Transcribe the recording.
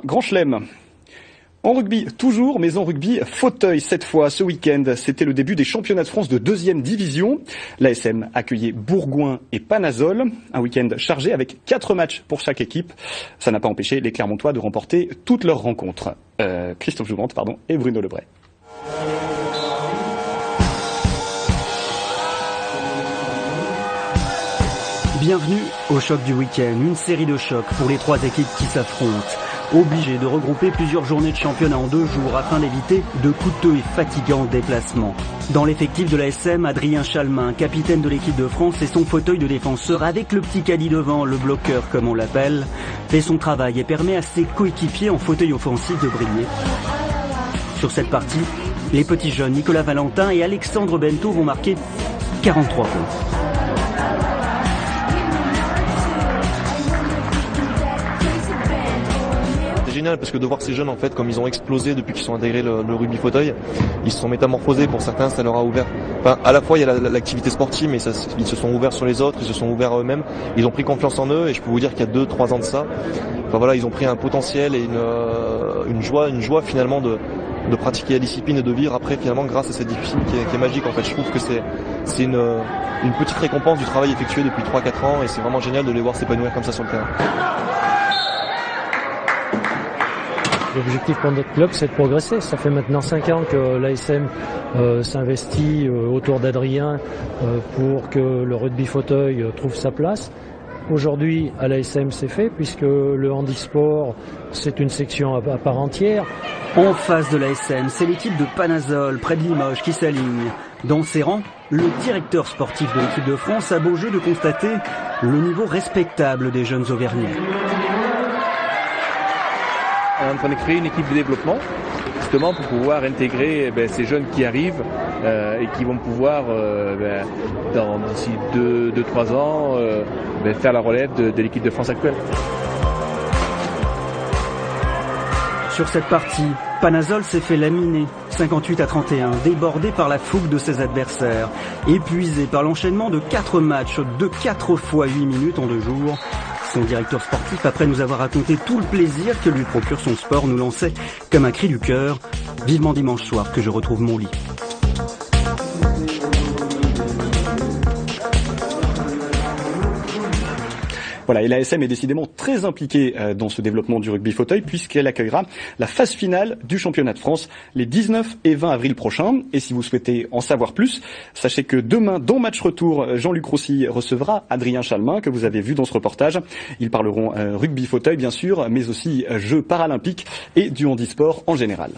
Grand chelem. En rugby toujours, mais en rugby fauteuil cette fois. Ce week-end, c'était le début des championnats de France de 2e division. L'ASM accueillait Bourgoin et Panazol. Un week-end chargé avec 4 matchs pour chaque équipe. Ça n'a pas empêché les Clermontois de remporter toutes leurs rencontres. Christophe Jouvente, et Bruno Lebray. Bienvenue au choc du week-end, une série de chocs pour les 3 équipes qui s'affrontent. Obligés de regrouper plusieurs journées de championnat en 2 jours afin d'éviter de coûteux et fatigants déplacements. Dans l'effectif de l'ASM, Adrien Chalmin, capitaine de l'équipe de France, et son fauteuil de défenseur avec le petit caddie devant, le bloqueur comme on l'appelle, fait son travail et permet à ses coéquipiers en fauteuil offensif de briller. Sur cette partie, les petits jeunes Nicolas Valentin et Alexandre Bento vont marquer 43 points. Génial parce que de voir ces jeunes en fait comme ils ont explosé depuis qu'ils sont intégrés le rugby fauteuil, ils se sont métamorphosés. Pour certains ça leur a ouvert, à la fois il y a l'activité sportive, mais ils se sont ouverts sur les autres, ils se sont ouverts à eux-mêmes, ils ont pris confiance en eux, et je peux vous dire qu'il y a 2-3 ans de ça, ils ont pris un potentiel et une joie finalement de pratiquer la discipline et de vivre après finalement grâce à cette discipline qui est magique en fait. Je trouve que c'est une petite récompense du travail effectué depuis 3-4 ans, et c'est vraiment génial de les voir s'épanouir comme ça sur le terrain. L'objectif pour notre club, c'est de progresser. Ça fait maintenant 5 ans que l'ASM s'investit autour d'Adrien pour que le rugby fauteuil trouve sa place. Aujourd'hui, à l'ASM, c'est fait, puisque le handisport, c'est une section à part entière. En face de l'ASM, c'est l'équipe de Panazol, près de Limoges, qui s'aligne. Dans ses rangs, le directeur sportif de l'équipe de France a beau jeu de constater le niveau respectable des jeunes Auvergnats. On est en train de créer une équipe de développement, justement pour pouvoir intégrer ces jeunes qui arrivent et qui vont pouvoir, d'ici 2-3 ans, faire la relève de l'équipe de France actuelle. Sur cette partie, Panazol s'est fait laminer, 58-31, débordé par la fougue de ses adversaires, épuisé par l'enchaînement de 4 matchs de 4 fois 8 minutes en 2 jours. Son directeur sportif, après nous avoir raconté tout le plaisir que lui procure son sport, nous lançait comme un cri du cœur: vivement dimanche soir que je retrouve mon lit. Voilà, et l'ASM est décidément très impliquée dans ce développement du rugby fauteuil, puisqu'elle accueillera la phase finale du championnat de France les 19 et 20 avril prochains. Et si vous souhaitez en savoir plus, sachez que demain, dans match retour, Jean-Luc Roussy recevra Adrien Chalmin, que vous avez vu dans ce reportage. Ils parleront rugby fauteuil, bien sûr, mais aussi Jeux paralympiques et du handisport en général.